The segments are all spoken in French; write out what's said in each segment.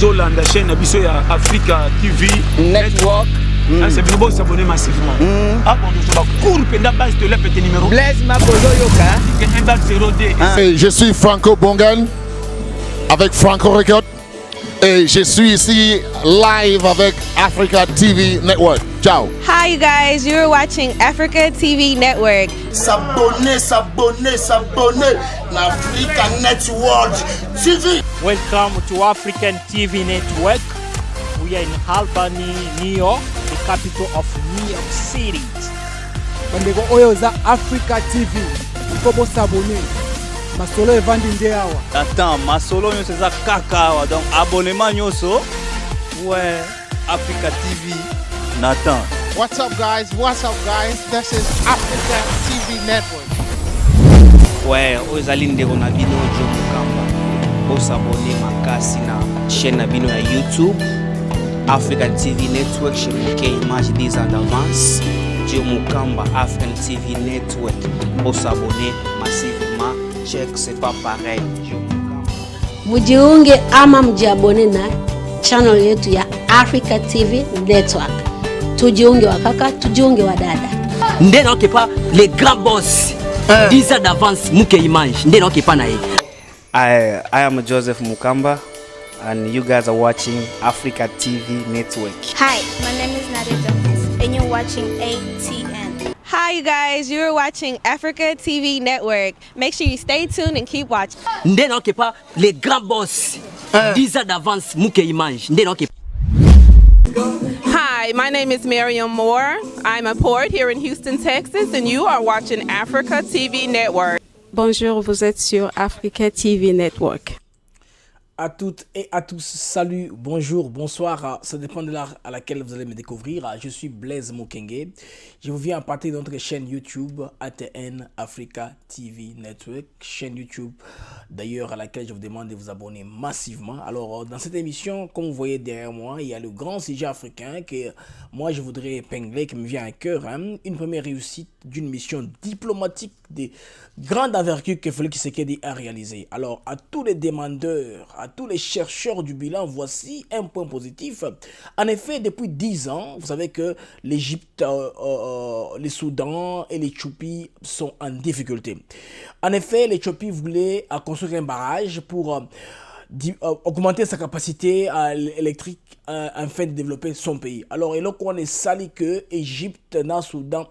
bozolanda chaîne na biso ya Africa TV Network. C'est bien beau s'abonner massivement. Ah bon, je vais court pendant base de le petit numéro. Blaise Makozo Yoka. Je suis Franco Bongan avec Franco Record et je suis ici live avec Africa TV Network. Ciao. Hi you guys, you're watching Africa TV Network. S'abonner l'Africa Network TV. Welcome to African TV Network. We are in Albany, New York, the capital of New York City. Bandeko oyo za Africa TV. Kobo s'abonner. Masolo evandi nde awa. Attends, masolo nyo c'est kaka awa. Donc abonnement nyoso. Ouais, Africa TV. Nathan. What's up guys? This is Africa TV Network. Ouais, ozali ndeko na bino jo mukamba. Bo s'abonner makasi na chaîne na bino ya YouTube. African TV Network, chez image des en avance. Dieu Mukamba, African TV Network. Pour s'abonner massivement, check, c'est pas pareil. Mujiunge ama mjiabone na channel yetu ya Africa TV Network. Tujiunge wakaka, tujiunge wadada. Nde na okepa les grands boss. 10 ans d'avance muke image. Nde na okepa na I am Joseph Mukamba. And you guys are watching Africa TV Network. Hi, my name is Nadia Jones, and you're watching ATN. Hi you guys, you're watching Africa TV Network. Make sure you stay tuned and keep watching. Nde na okepa les grands boss. 10 ans d'avance muke image. Nde na okepa. Hi, my name is Miriam Moore. I'm a poet here in Houston, Texas, and you are watching Africa TV Network. Bonjour, vous êtes sur Africa TV Network. À toutes et à tous, salut, bonjour, bonsoir, ça dépend de l'heure à laquelle vous allez me découvrir. Je suis Blaise Mokenge, je vous viens à partir de notre chaîne YouTube ATN Africa TV Network, chaîne YouTube d'ailleurs à laquelle je vous demande de vous abonner massivement. Alors dans cette émission, comme vous voyez derrière moi, il y a le grand sujet africain que moi je voudrais épingler, qui me vient à cœur, une première réussite d'une mission diplomatique de grande envergure que Félix Tshisekedi a réalisé. Alors à tous les demandeurs, à tous les chercheurs du bilan, voici un point positif. En effet, depuis 10 ans, vous savez que l'Égypte, le Soudan et l'Éthiopie sont en difficulté. En effet, l'Éthiopie voulait construire un barrage pour augmenter sa capacité électrique afin de développer son pays. Alors, et là, on est sali que Égypte, na Soudan,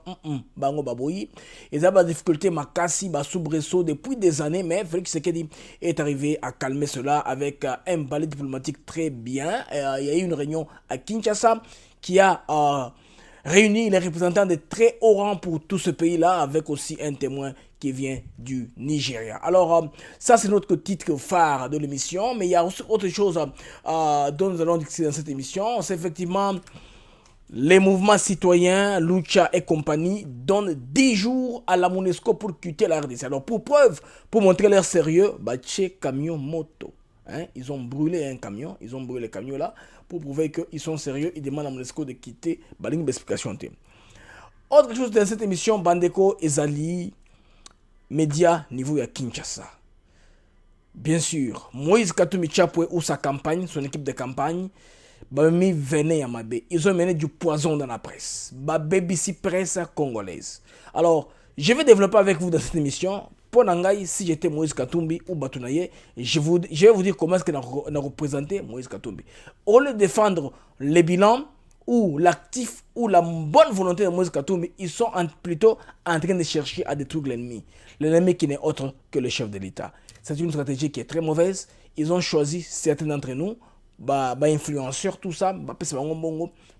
bango baboui, ils ont des difficultés, makasi, bas soubresaut depuis des années, mais Félix Tshisekedi est arrivé à calmer cela avec un balai diplomatique très bien. Il y a eu une réunion à Kinshasa qui a réuni les représentants de très haut rang pour tout ce pays-là, avec aussi un témoin qui vient du Nigeria. Alors, ça c'est notre titre phare de l'émission, mais il y a aussi autre chose dont nous allons discuter dans cette émission. C'est effectivement les mouvements citoyens, Lucha et compagnie donnent 10 jours à la MONUSCO pour quitter la RDC. Alors, pour preuve, pour montrer leur sérieux, chez camion moto. Ils ont brûlé un camion, ils ont brûlé le camion là, pour prouver qu'ils sont sérieux. Ils demandent à MONUSCO de quitter. Autre chose dans cette émission, Bandeko Ezali, média niveau à Kinshasa. Bien sûr, Moïse Katumbi Chapwe ou sa campagne, son équipe de campagne, ils ont mené du poison dans la presse. BBC presse congolaise. Alors, je vais développer avec vous dans cette émission. Pour Nangaï, si j'étais Moïse Katumbi ou Batunaye, je vais vous dire comment est-ce qu'on a représenté Moïse Katumbi. Au lieu de défendre les bilans ou l'actif ou la bonne volonté de Moïse Katumbi, ils sont plutôt en train de chercher à détruire l'ennemi. L'ennemi qui n'est autre que le chef de l'État. C'est une stratégie qui est très mauvaise. Ils ont choisi certains d'entre nous, influenceurs, tout ça,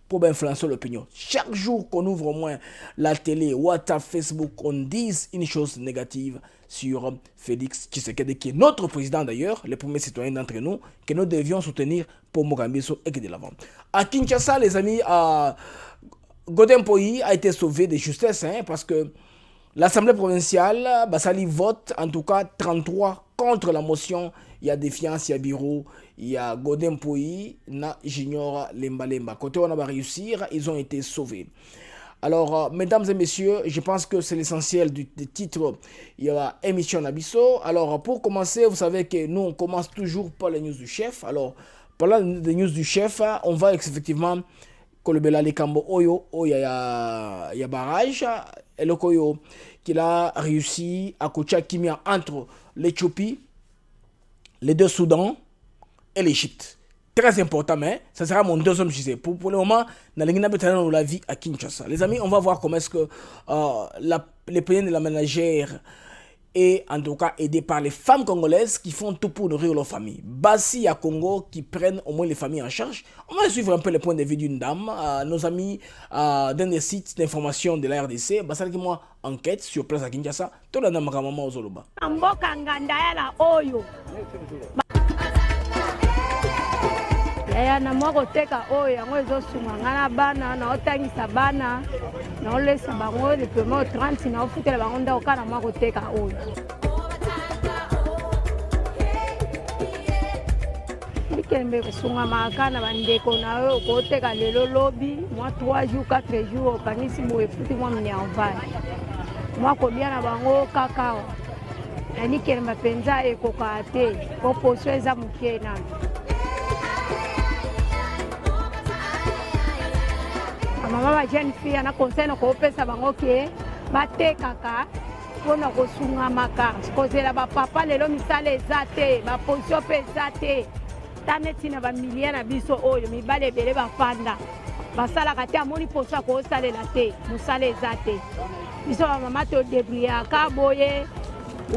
pour influencer l'opinion. Chaque jour qu'on ouvre au moins la télé, WhatsApp, Facebook, on dit une chose négative sur Félix Tshisekedi, qui est notre président d'ailleurs, les premiers citoyens d'entre nous, que nous devions soutenir pour Mogambiso et que de l'avant. À Kinshasa, les amis, Godin Poyi a été sauvé de justesse, parce que l'Assemblée provinciale, Bassali vote, en tout cas 33 contre la motion. Il y a défiance, il y a bureau, il y a Godin Poyi, na Junior Lemba Lemba. Côté on a réussir, ils ont été sauvés. Alors, mesdames et messieurs, je pense que c'est l'essentiel du titre. Il y a émission Nabiso. Alors, pour commencer, vous savez que nous, on commence toujours par les news du chef. Alors, Parlant des news du chef, on va effectivement kolobela les Kambo Oyo, ya barrage, et le Koyo qu'il a réussi à coacher Kimia entre l'Éthiopie, les deux Soudans et l'Égypte. Très important, mais ça sera mon deuxième sujet. Pour le moment, dans la vie à Kinshasa. Les amis, on va voir comment est-ce que les pays de la ménagère et en tout cas aidés par les femmes congolaises qui font tout pour nourrir leur famille. Bassi à Congo qui prennent au moins les familles en charge. On va suivre un peu les points de vue d'une dame. Nos amis dans des sites d'information de la RDC, Bassi qui moi enquête sur place à Kinshasa. Tout le monde maman aux Zoloba. Na mwa koteka oyo yango ezosunga nga na bana na otangisa bana na olesa bango le paiement 30 na ofutela bango ndako kana mwa koteka oyo likembe kusunga makana bandeko na oyo koteka lelo lobi mwa 3 jours 4 jours okangisi boye futi mwa mnyavai mwa kolia na bango kakao na likembe mpenza ekoka te po poso eza mokie nano mama ba jeune fille na conseil ko pesa bango ke batekaka pona ko sunga maka kozela ba papa lelo misala ezate ba position pesa te taneti na ba millions na biso oyo mibale bele bafanda basala kati amoni posa ko salela te musala ezate biso ba mama to débrouiller ka boye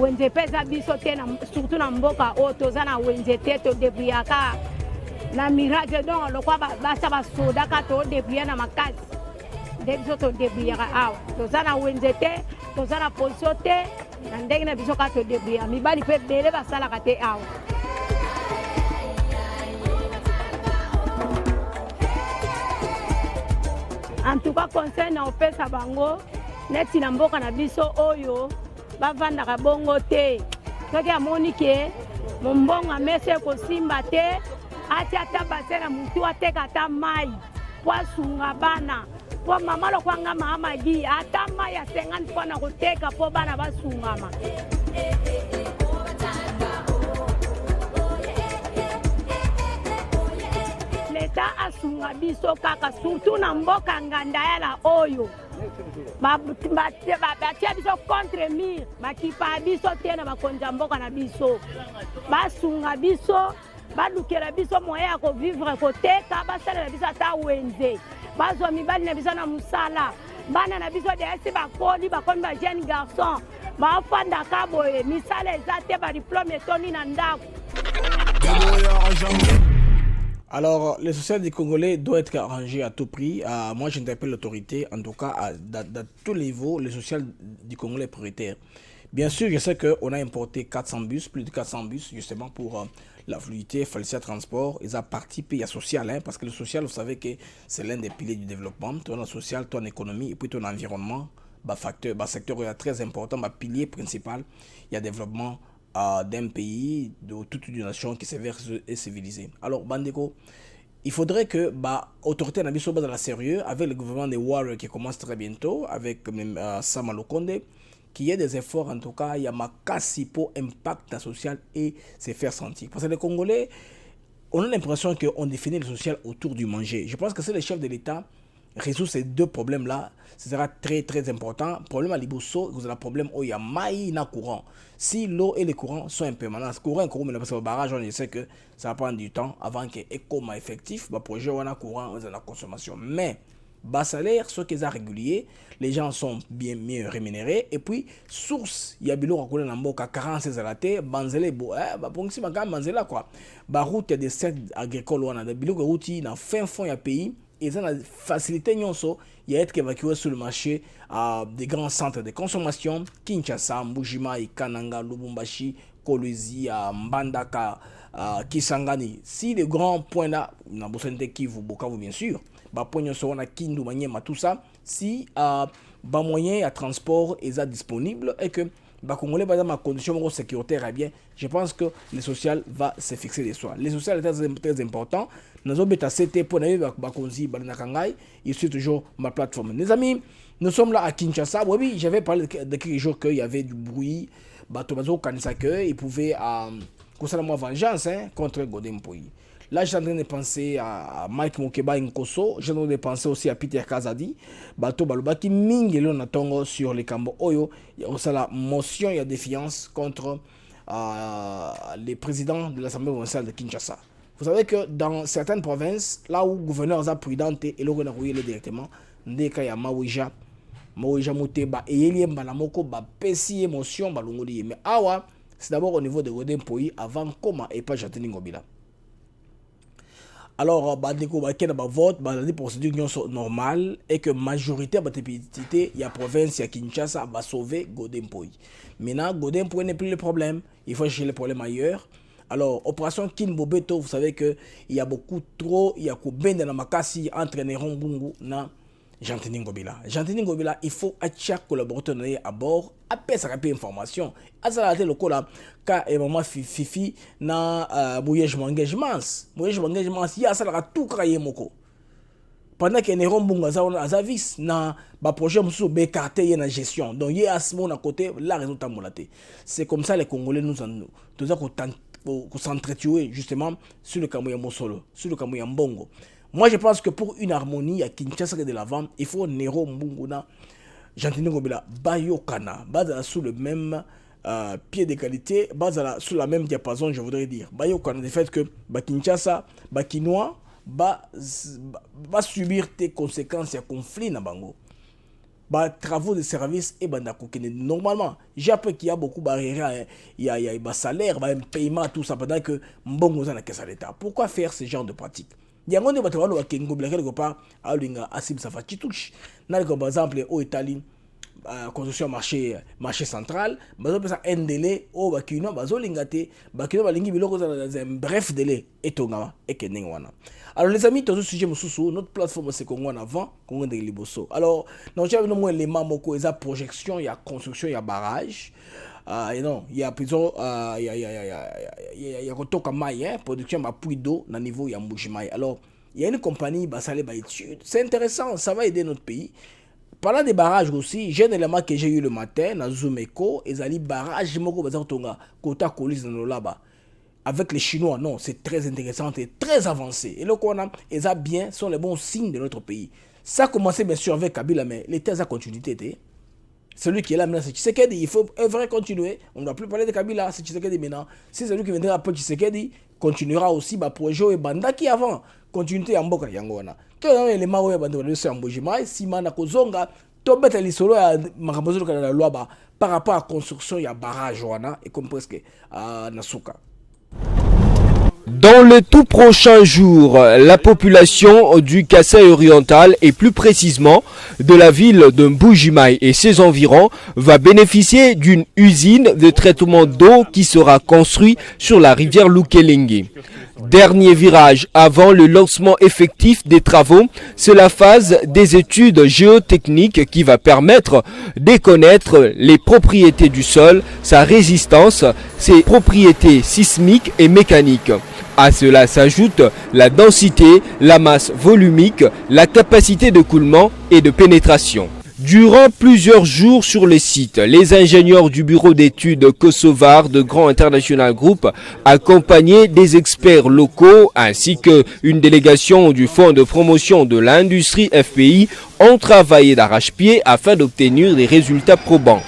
wenze pesa biso te na surtout na mboka o toza na wenze te to débrouiller ka na mirage donc le quoi basa basoda ka to débrouiller na makasi de biso to débrouiller awa toza na wenze te toza na position te na ndenge na biso ka to débrouiller mibali pe bele basala ka te awa en tout cas conseil na opesa bango neti na mboka na biso oyo bavandaka bongo te soki amoni ke mombongo amese kosimba te ati ata base na mutu ateka ata mai po asunga bana po mama lokwanga mama di ata mai ya 50 mpona koteka po bana basungama leta asunga biso kaka surtout na mboka ngandayala oyo batia biso contre mire bakipa biso te na bakonza mboka na biso basunga biso balukela biso moyen ya kovivre koteka basalela biso ata wenze bazwa mibali na biso na musala bana na biso deesi bakomi ba jeune garçon bafandaka boye misala eza te badiplome etoni na ndako. Alors, le social des Congolais doit être arrangé à tout prix. Moi, j'interpelle l'autorité, en tout cas, dans tous les niveaux, le social du Congolais est prioritaire. Bien sûr, je sais qu'on a importé 400 bus, plus de 400 bus, justement, pour la fluidité, Falicia Transport. Ils ont participé à social, hein, parce que le social, vous savez que c'est l'un des piliers du développement. Ton social, ton économie, et puis ton environnement, secteur très important, pilier principal, il y a développement d'un pays, de toute une nation qui s'est et civilisée. Alors, Bandeko, il faudrait que l'autorité n'a pas dans la sérieux, avec le gouvernement de Warrior qui commence très bientôt, avec Sam Lokonde, qu'il y ait des efforts, en tout cas, il y a un pour impact social et se faire sentir. Parce que les Congolais, on a l'impression qu'on définit le social autour du manger. Je pense que si le chef de l'État résout ces deux problèmes-là, ce sera très très important. Problème à Liboso, vous avez un problème où il y a maï na courant. Si l'eau et les courants sont impermanents, courant, mais parce que le barrage, je sais que ça va prendre du temps avant que l'écoma effectif, le projet où on a courant, on a la consommation. Mais, bas salaire, ce qui est régulier, les gens sont bien mieux rémunérés. Et puis, source, il y a bilo racolé dans mboka 46 à la terre, banzele bo, bon si ma banzela quoi. Route, il y a des cercles agricoles, on a des bilo route, dans fin fond il y a pays. Et ça a facilité nyonso, il y a être évacué sur le marché des grands centres de consommation, Kinshasa, Mbujima, Kananga, Lubumbashi, Kolwezi, Mbandaka, Kisangani. Si les grands points là, on a besoin de Kivu, Bukavu bien sûr, point nyonso on a Kindu, Maniema, tout ça, si moyen à transport est disponible et que Congolais par exemple, condition sécuritaire bien, je pense que le social va se fixer des soins. Le social est très important. Nous avons CT pour il suit toujours ma plateforme. Les amis, nous sommes là à Kinshasa. Oui, j'avais parlé de quelques jours qu'il y avait du bruit. Il pouvait concernant vengeance contre Godin Poyi. Là, j'ai en train de penser à Mike Mokeba Nkoso, j'ai en train de penser aussi à Peter Kazadi, Bato Balubaki Mingelo Natongo sur les Cambo Oyo. Il y a aussi la motion, il y a défiance contre les présidents de l'Assemblée provinciale de Kinshasa. Vous savez que dans certaines provinces, là où le gouverneur a prudente et le gouverneur directement, ndeka ya Mawija Moteba et Yeliem Balamoko ba pesi émotion balongoli. Mais awa, c'est d'abord au niveau de Godin Poyi avant comment et pas Jatini Ngobila. Alors, il y a vote, des procédures normales et que la majorité de il y a province, il y a Kinshasa, va sauver Godin Poyi. Maintenant, Godin Poyi n'est plus le problème. Il faut chercher le problème ailleurs. Alors, opération Kinbobeto, vous savez qu'il y a beaucoup trop, il y a combien de Namakasi entre Néron Bungu na Jantini Ngobila. Jantini Ngobila, il faut à chaque collaborateur à bord, après ça rapide information. À ça, le coup là, quand maman Fifi na Mouyej Mangagements, il y a ça là tout créé moko. Pendant que Néron Bungu a zavis na projet musu bécarté na gestion. Donc il y a ce moment à côté, la résultat molaté. C'est comme ça les Congolais nous s'entretuer justement sur le Kamouya Mosolo, sur le Kamouya Mbongo. Moi je pense que pour une harmonie à Kinshasa de l'avant, il faut Nero Mbunguna, Jantini Ngobila, Bayokana, basé sous le même pied d'égalité, basé sous la même diapason, je voudrais dire. Bayokana, du fait que Kinshasa, Kinois, va subir des conséquences et conflits na bango. Travaux de service et normalement j'ai appris qu'il y a beaucoup de barrières, il y a salaire, un paiement, tout ça pendant que mbongo za na caisse à l'état. Pourquoi faire ce genre de pratique? Il y a un monde qui quelque part à l'Inga Asim Safati touche. Par exemple au Italie construction marché central, bazo pesa un délai au bakino bazo lingate bakino balingi biloko dans un bref délai et tonga et kenengwana. Alors les amis, tout ce sujet mususu notre plateforme c'est Congo en avant, Congo de Liboso. Alors non j'ai vu les mamoko eza projection, il y a construction, il y a barrage. Et non, il y a prison, il y a kotoka mai, production ma puits d'eau na niveau ya Mbujimai. Alors il y a une compagnie basale ba étude. C'est intéressant, ça va aider notre pays. Parlant des barrages aussi, j'ai un élément que j'ai eu le matin dans Zumeko, et zali barrage moko bazatonga kota colis dans là-bas. Avec les Chinois, non, c'est très intéressant et très avancé. Et le qu'on a, ils a bien, sont les bons signes de notre pays. Ça a commencé bien sûr avec Kabila, mais l'État a continuité. Celui qui est là maintenant, c'est Tshisekedi. Il faut vrai continuer. On ne doit plus parler de Kabila, c'est Tshisekedi maintenant. Si celui qui viendra après Tshisekedi continuera aussi bah projet et banda qui avant continuité en Mboka Yangona. Tout les éléments où banda de en Mbujimai, si mana kozonga, to beta lisolo ya makambozo kana la loi par rapport à construction ya barrage wana et comme presque Nasuka. Dans les tout prochains jours, la population du Kasaï oriental et plus précisément de la ville de Mbujimai et ses environs va bénéficier d'une usine de traitement d'eau qui sera construite sur la rivière Lukelenge. Dernier virage avant le lancement effectif des travaux, c'est la phase des études géotechniques qui va permettre de connaître les propriétés du sol, sa résistance, ses propriétés sismiques et mécaniques. À cela s'ajoute la densité, la masse volumique, la capacité de coulement et de pénétration. Durant plusieurs jours sur le site, les ingénieurs du bureau d'études kosovar de Grand International Group, accompagnés des experts locaux ainsi qu'une délégation du Fonds de promotion de l'industrie FPI, ont travaillé d'arrache-pied afin d'obtenir des résultats probants.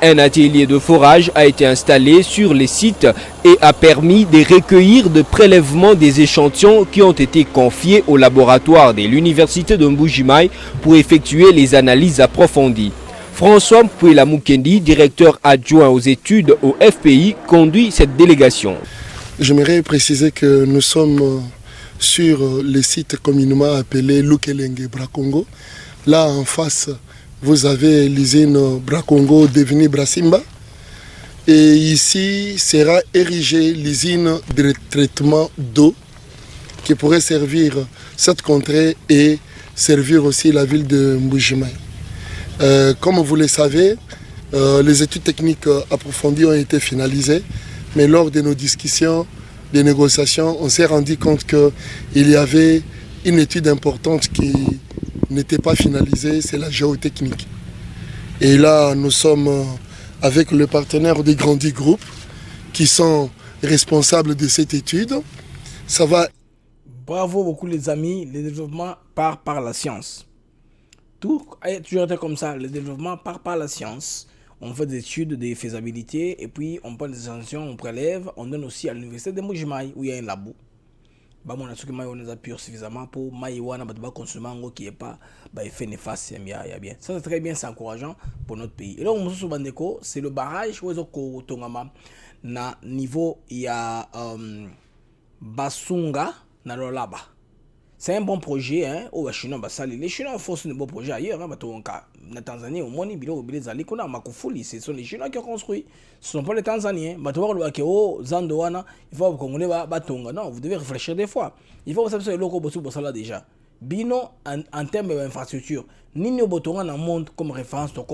Un atelier de forage a été installé sur les sites et a permis de recueillir de prélèvements des échantillons qui ont été confiés au laboratoire de l'université de Mbujimai pour effectuer les analyses approfondies. François Mpouela Mukendi, directeur adjoint aux études au FPI, conduit cette délégation. J'aimerais préciser que nous sommes sur le site communément appelé Lukelenge Bracongo. Là en face, vous avez l'usine Bracongo devenue Brasimba. Et ici sera érigée l'usine de traitement d'eau qui pourrait servir cette contrée et servir aussi la ville de Mbujimai. Comme vous le savez, les études techniques approfondies ont été finalisées, mais lors de nos discussions, des négociations, on s'est rendu compte qu'il y avait une étude importante qui n'était pas finalisée, c'est la géotechnique. Et là, nous sommes avec le partenaire des Grandi Group qui sont responsables de cette étude. Ça va Bravo beaucoup les amis, le développement part par la science. Tout a toujours été comme ça, le développement part par la science. On fait des études de faisabilité et puis on prend des échantillons, on prélève, on donne aussi à l'université de Mbuji-Mayi où il y a un labo. Bah mon assume on les a pur suffisamment pour maïwana ba consommer ngo qui est pas effet néfaste il y a bien. Ça c'est très bien, c'est encourageant pour notre pays. Et là on se bandeko, c'est le barrage où ko tongama na niveau il y a Basunga na Lolaba. C'est un bon projet, hein. Au Chinois, les Chinois font de bons projets ailleurs. Hein. En Tanzanie, au moins, ce sont les Chinois qui ont construit. Ce ne sont pas les Tanzaniens. Il faut que Congolais non, vous devez réfléchir des fois. Il faut que vous sachiez que déjà. Bino, en termes d'infrastructure, ni au Botonga dans le monde comme référence pour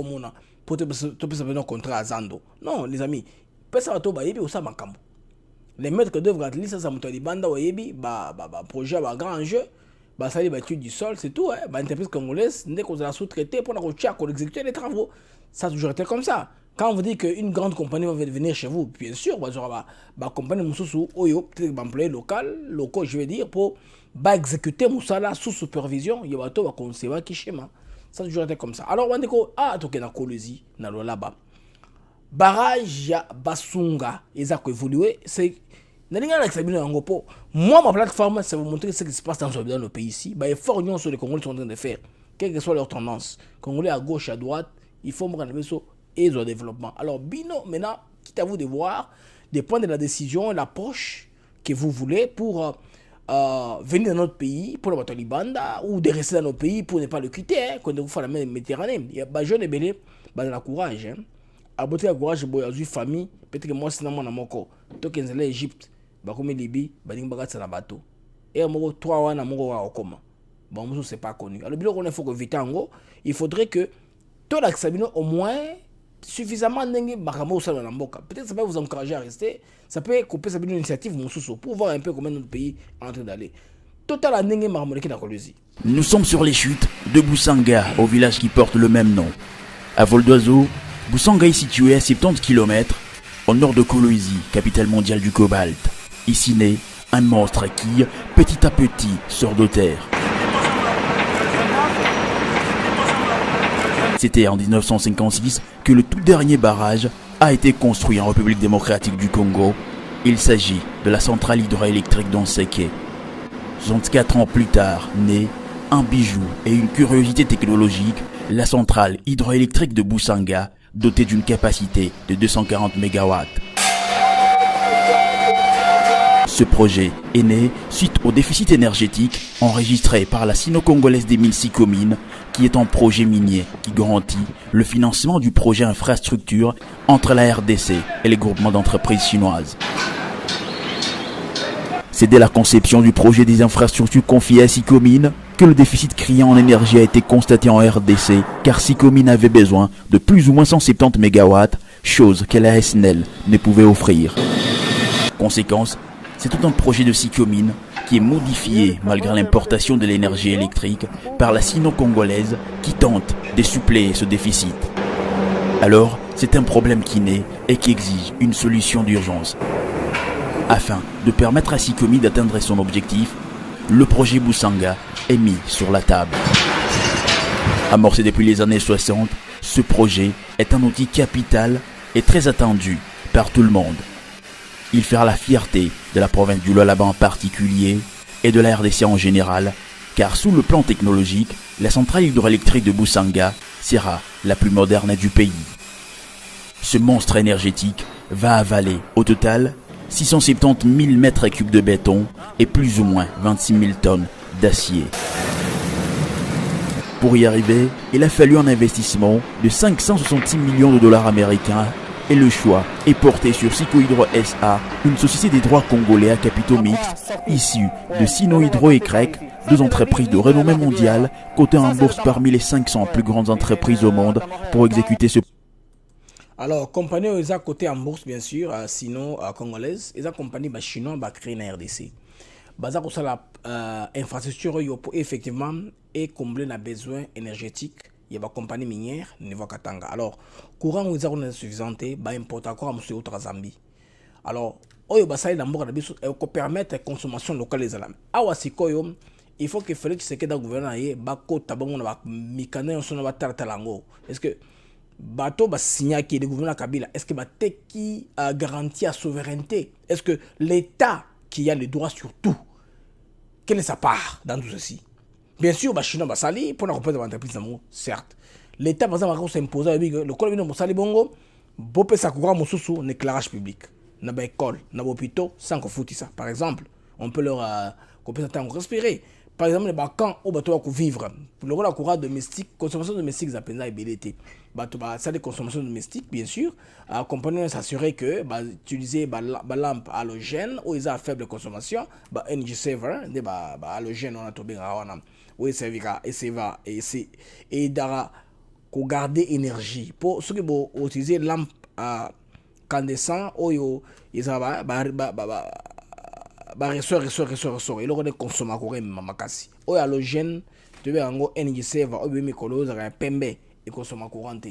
te contrat à Zando. Non, les amis, les maîtres d'œuvre athlètes, ça me banda wayebi, projet, grand enjeu, ça l'étude du sol, c'est tout. Entreprise congolaise, dès qu'on a sous-traité pour exécuter les travaux. Ça a toujours été comme ça. Quand on vous dit qu'une grande compagnie va venir chez vous, bien sûr, compagnie Moussou, peut-être employé locaux, je veux dire, pour exécuter Moussala sous supervision, il y a un conseiller qui schéma. Ça a toujours été comme ça. Alors, on dit que na Kolosi, na là-bas. Barrage ya Basunga, ils ont évolué. C'est moi, ma plateforme, c'est vous montrer ce qui se passe dans le pays ici. Il faut que sur les Congolais sont en train de faire, quelle que soit leur tendance. Congolais à gauche, à droite, il faut me rendre et le développement. Alors, Bino, maintenant, quitte à vous de voir, de prendre la décision, l'approche que vous voulez pour venir dans notre pays, pour le Talibanda, ou de rester dans notre pays pour ne pas le quitter, quand vous faites la même Méditerranée. Il y a des jeunes et belés, dans la courage. Aboté la courage, il y a une famille, peut-être que moi, c'est dans mon amoko. Tant qu'ils sont en Égypte, comme Libye, ils sont en bateau. Et moi, 3 ans, je suis en coma. Bon, ce n'est pas connu. Alors, il faut que vite il faudrait que tout l'accepter au moins suffisamment peut-être ça peut vous encourager à rester, ça peut couper sa initiative pour voir un peu comment notre pays est en train d'aller. Total Nous sommes sur les chutes de Boussanga, au village qui porte le même nom. À vol d'oiseau, Boussanga est situé à 70 km au nord de Kolwezi, capitale mondiale du cobalt. Ici naît un monstre qui, petit à petit, sort de terre. C'était en 1956 que le tout dernier barrage a été construit en République démocratique du Congo. Il s'agit de la centrale hydroélectrique d'Onseke. 64 ans plus tard, naît un bijou et une curiosité technologique, la centrale hydroélectrique de Boussanga, dotée d'une capacité de 240 MW. Ce projet est né suite au déficit énergétique enregistré par la sino-congolaise des mines Sicomine, qui est un projet minier qui garantit le financement du projet infrastructure entre la RDC et les groupements d'entreprises chinoises. C'est dès la conception du projet des infrastructures confiées à Sicomine que le déficit criant en énergie a été constaté en RDC, car Sicomine avait besoin de plus ou moins 170 MW, chose que la SNEL ne pouvait offrir. Conséquence, c'est tout un projet de Sicomine qui est modifié malgré l'importation de l'énergie électrique par la sino-congolaise qui tente de suppléer ce déficit. Alors, c'est un problème qui naît et qui exige une solution d'urgence. Afin de permettre à Sicomine d'atteindre son objectif, le projet Boussanga est mis sur la table. Amorcé depuis les années 60, ce projet est un outil capital et très attendu par tout le monde. Il fera la fierté de la province du Lualaba en particulier et de la RDC en général, car sous le plan technologique, la centrale hydroélectrique de Boussanga sera la plus moderne du pays. Ce monstre énergétique va avaler au total 670 000 mètres cubes de béton et plus ou moins 26 000 tonnes d'acier. Pour y arriver, il a fallu un investissement de 566 millions de dollars américains et le choix est porté sur Sicohydro SA, une société des droits congolais à capitaux mixtes, issue de Sinohydro et CREC, deux entreprises de renommée mondiale, cotées en bourse parmi les 500 plus grandes entreprises au monde, pour exécuter ce. Alors, compagnie ils ont coté en bourse, bien sûr, sinon congolaise, ils ont compagnie chinois créé en RDC. Bazar pour ça la infrastructure effectivement et combler nos besoins énergétiques. Il y a des compagnies minières niveau Katanga. Alors, courant où ils ont suffisante, bah importe encore à monsieur autre Zambie. Alors, oyo basali na mboka na biso ko permettre consommation locale ezala awa sikoyo il faut que Félix Tshisekedi gouvernement ye bakota bango na ba mikana yon sona batarata lango est-ce que bato ba signa qui le gouvernement Kabila est-ce que bateki garantie à souveraineté est-ce que l'état qui a le droit sur tout quelle est sa part dans tout ceci bien sûr ba chinois basali pour na reprendre l'entreprise d'amour certes l'état par exemple va s'imposer le col bino mosali bongo bopé sa courant mosusu en éclairage public na ba école na hôpital sans qu'on foute ça par exemple on peut leur couper temps respirer par exemple les camps où bato va vivre pour le rôle courant domestique consommation domestique ça peine ébélité bato ba ça des consommations domestiques bien sûr compagnie s'assurer que ba utiliser ba lampe halogène ou ils a faible consommation ba energy saver des ba halogène on a tombé wana oui servira et c'est va et c'est et dara ko garder énergie pour ceux qui vont utiliser lampe incandescent oyo ils a ressort et le reste consomme encore makasi oyo halogène tu veux ngo energy saver oyo mikolo za pembe et consomme courante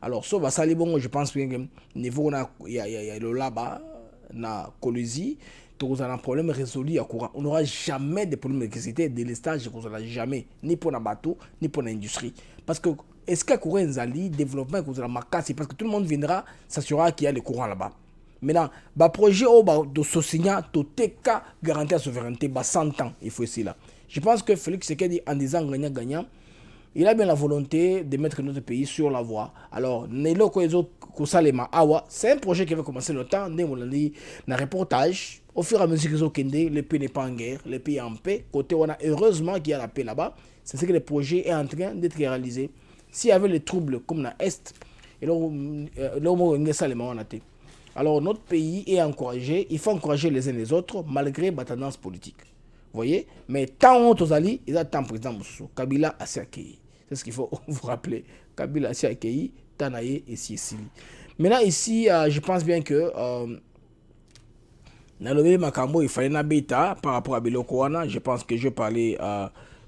alors so ba sali bongo je pense que niveau na ya le là-bas na Colosie tous un problème résolu à courant on n'aura jamais de problème d'électricité délestage qu'on aura jamais ni pour na bateau ni pour l'industrie parce que est-ce que courant nzali développement qu'on aura makasi parce que tout le monde viendra s'assurera qu'il y a le courant là-bas. Maintenant, le projet de Sosigna, Toteka, garantit la souveraineté, 100 ans, il faut essayer là. Je pense que Félix Tshisekedi, en disant gagnant-gagnant, il a bien la volonté de mettre notre pays sur la voie. Alors, c'est un projet qui va commencer le temps, on dit, dans le reportage, au fur et à mesure que le pays n'est pas en guerre, le pays est en paix, côté on a heureusement qu'il y a la paix là-bas, c'est ce que le projet est en train d'être réalisé. S'il y avait les troubles comme dans l'Est, alors notre pays est encouragé, il faut encourager les uns les autres malgré la tendance politique. Vous voyez? Mais tant on ali, il y a tant président Moussou, Kabila a accueilli. C'est ce qu'il faut vous rappeler. Kabila a accueilli, Tanaye et Sisili. Maintenant ici, je pense bien que dans le même Makambo, il fallait n'habiter par rapport à Biloko Wana. Je pense que je parlais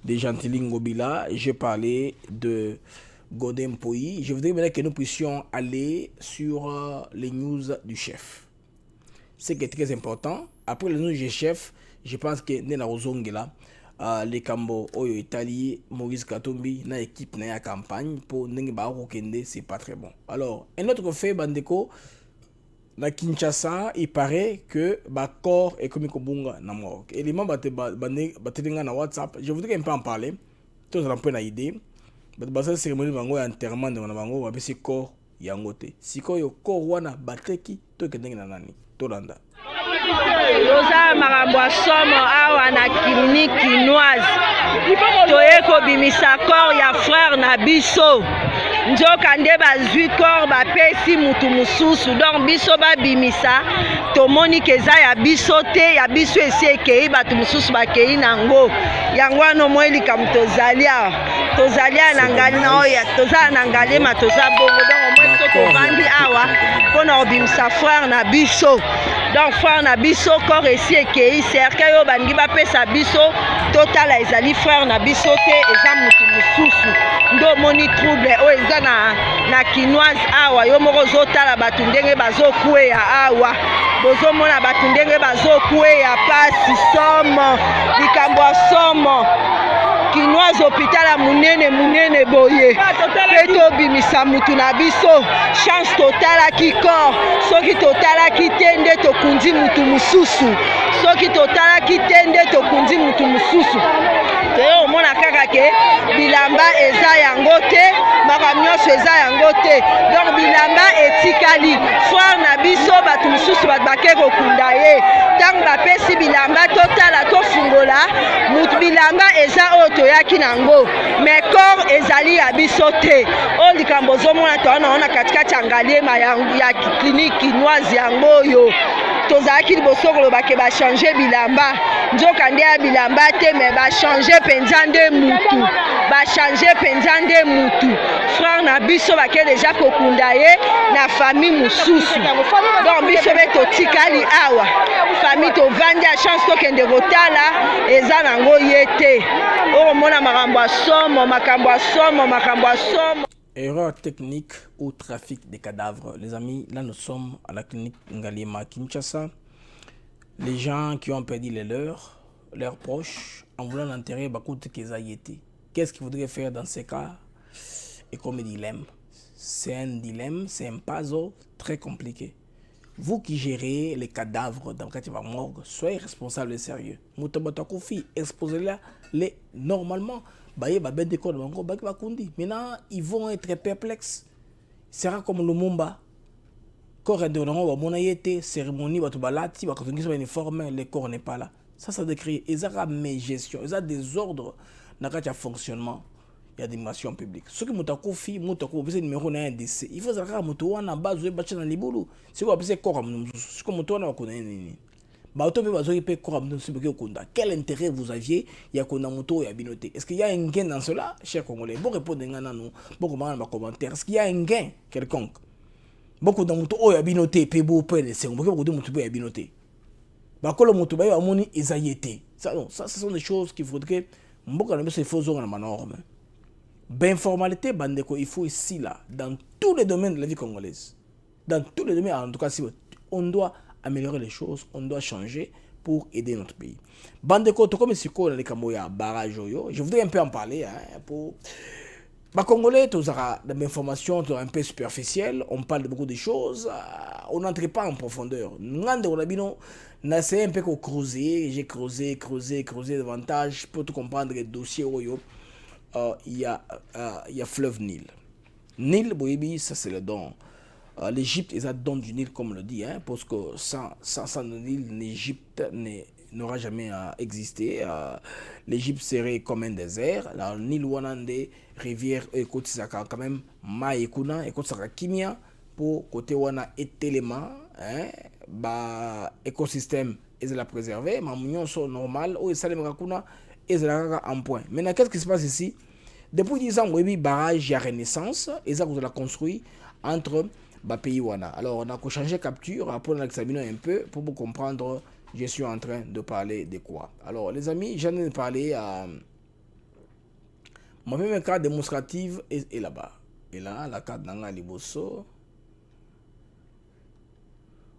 de Gentilin Ngobila, je parlais de Godem Poyi. Je voudrais maintenant que nous puissions aller sur les news du chef. Ce qui est très important. Après les news du chef, je pense que Nena Ozongela, les Kambo Oyo Italie, Maurice Katumbi, na équipe na ya campagne pour Nengiba Rokende, c'est pas très bon. Alors, un autre fait, Bandeko, na Kinshasa, il paraît que Bakor et Komiko Bunga na Maroc. Et les membres de na WhatsApp, je voudrais un peu en parler. Tous un peu une idée. Basa cérémonie bango ya enterrement de bango ba bisi corps yangote sikoyo corps wana bateki to kendenge na nani tolanda toza makambo ya somo awa na clinique chinoise toye kobimisa corps ya frère na biso nzoka nde bazwi corps bapesi mutu mosusu donc biso babimisa tomoni ke eza ya biso te ya biso esi ekei bato mosusu bakei nango yango wana omoi likambo tozali awa na ngali na oyo tozala na ngalema toza bongo donc omoi so tovandi awa mpona kobimisa frère na biso donc frère na biso corps esi ekei cercueil oyo balingi bapesa biso totala ezali frère na biso te eza mutu mosusu nde omoni trouble oyo eza na kinoise awa yo moko ozotala bato ndenge bazokweya awa bozomona bato ndenge bazokweya pasi somo likambo ya somo kinoise hôpital ya munene boye mpe tobimisa mutu na biso chance totalaki corps soki totalaki te nde tokundi mutu mosusu soki totalaki te nde tokundi mutu mosusu toyo omona kaka ke bilamba eza yango te makambo nyonso eza yango te donc bilamba etikali frère na biso bato mosusu bato bake kokunda ye ntango bapesi bilamba totala tofungola mutu bilamba eza oyo toyaki nango mais corps ezali ya biso te oyo likambo ozomona towana katikati ya ngaliema ya clinique chinoise yango oyo tozalaki liboso koloba ke bachange bilamba nzoka nde ya bilamba te mais bachange mpenza nde mutu frère na biso bake deja kokunda ye na famille mosusu donc biso mpe totikali awa famille tovandi ya chance tokende kotala eza nango ye te oyo omona makambo ya somo. Erreur technique ou trafic de cadavres. Les amis, là nous sommes à la clinique Ngaliema Kinshasa. les gens qui ont perdu leurs proches, en voulant enterrer Bakout Kezayeti. Qu'est-ce qu'il faudrait faire dans ces cas? Et comme dilemme, c'est un dilemme, c'est un puzzle très compliqué. Vous qui gérez les cadavres dans le morgue, soyez responsables et sérieux. Exposez-les normalement. Maintenant, ils vont être perplexes. C'est rare comme le Mumba. Corps de cérémonie, les corps n'est pas là. Ça décrit. Ils ont mes gestion, ils ont des ordres dans le fonctionnement. Il y a des missions publiques. Ce qui m'a confié, numéro 1 décès. Il faut savoir que on a base de bâcher dans les boulots. C'est quoi c'est corps ce que on a connaît. Quel intérêt vous aviez? Il y a qu'on a moto et binoté. Est-ce qu'il y a un gain dans cela, chers Congolais? Bon répondre à nous. Bon comment commentaire. Est-ce qu'il y a un gain quelconque? Beaucoup de moto et binoté, pebo pele, c'est beaucoup de moto et binoté. Bakolo moto ba ya moni ezayete. Ça non, ça ce sont des choses qu'il faudrait beaucoup de ces faux zones en norme. Ben formalité bandeko, il faut ici là dans tous les domaines de la vie congolaise. Dans tous les domaines, en tout cas si on doit améliorer les choses, on doit changer pour aider notre pays. Bandeko to comme si ko na likamoya barrage yo, je voudrais un peu en parler pour Congolais, tous des informations un peu superficielles, on parle de beaucoup de choses, on n'entre pas en profondeur. Nous on a essayé un peu de creuser, j'ai creusé davantage pour tout comprendre les dossiers. Il y a fleuve Nil. Nil, ça c'est le don. L'Égypte est un don du Nil, comme on le dit, parce que sans le Nil, l'Égypte n'aura jamais existé. L'Égypte serait comme un désert. Le Nil, des rivières, écoute, ça quand même Maïkouna, écoute, ça Kimia, pour côté wana élément, écosystème, ils la préserver, mais nous sommes normal, ou ça les makuna, ils la en point. Maintenant, qu'est-ce qui se passe ici? Depuis 10 ans, oui, barrage, il y a Renaissance, et ça, vous l'a construit entre pays wana. Alors, on a changé capture, pour l'examiner un peu, pour vous comprendre. Je suis en train de parler de quoi. Alors, les amis, j'en ai parlé à... Mon même carte démonstrative est là-bas. Et là, la carte d'Anga Liboso.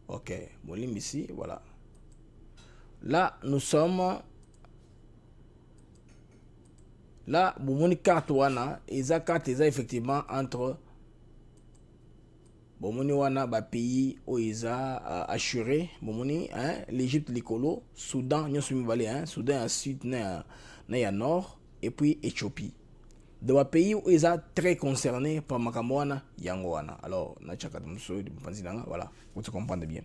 Ok, mon lim ici, voilà. Là, nous sommes... Là, mon carte wana, et ça carte est effectivement entre... Bomoni wana ba pays où ils a assuré bomoni l'Égypte l'Écolo, Soudan nous sommes allés Soudan à sud na nord et puis Éthiopie. De ba pays où ils a très concerné par makamwana yangoana. Alors na chaka mso de panzinanga voilà, vous te comprenez bien.